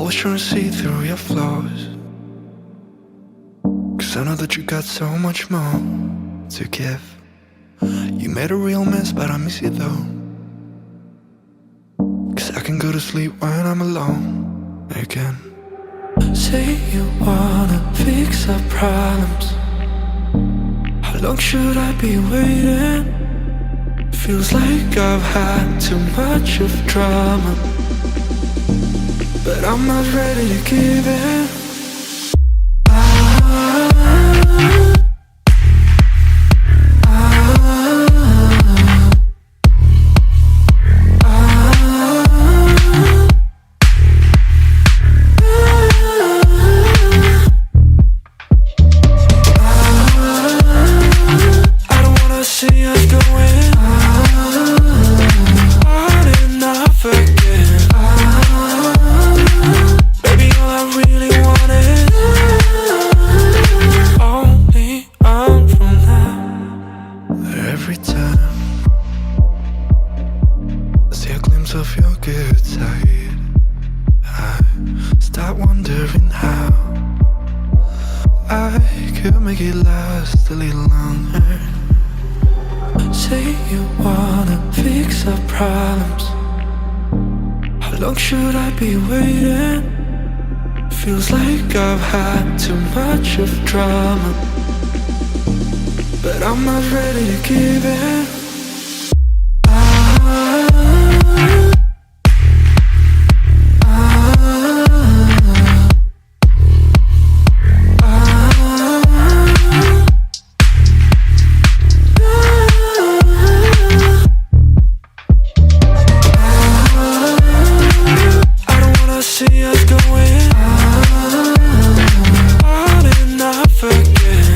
always trying to see through your flaws, 'cause I know that you got so much more to give. You made a real mess, but I miss you though, 'cause I can go to sleep when I'm alone again. Say you wanna fix our problems. How long should I be waiting? Feels like I've had too much of drama, but I'm not ready to give in. Every time I see a glimpse of your good side, I start wondering how I could make it last a little longer. Say you wanna fix our problems. How long should I be waiting? Feels like I've had too much of drama, but I'm not ready to give in. I don't wanna see us going on and off again.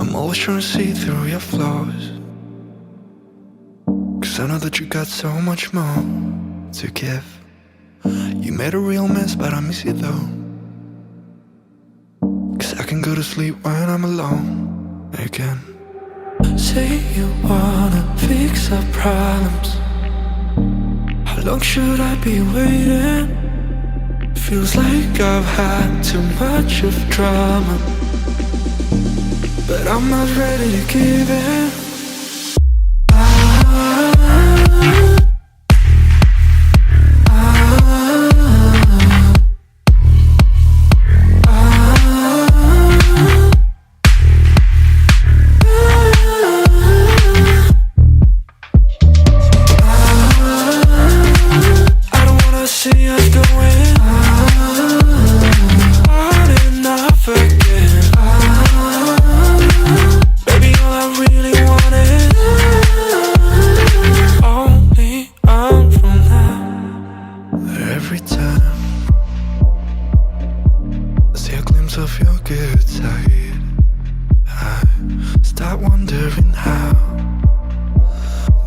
I'm always trying to see through your flaws, 'cause I know that you got so much more to give. You made a real mess, but I miss you though, 'cause I can go to sleep when I'm alone again. Say you wanna fix our problems. How long should I be waiting? Feels like I've had too much of drama, but I'm not ready to give in. I don't wanna see us going on and off again. Baby, all I really want is only on from now. Every time I see a glimpse of your good side, I start wondering how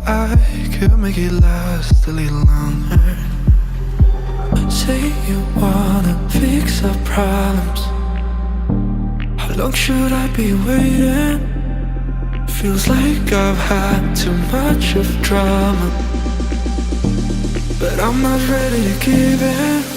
I could make it last a little longer. Say you wanna fix our problems. How long should I be waiting? Feels like I've had too much of drama, but I'm not ready to give in.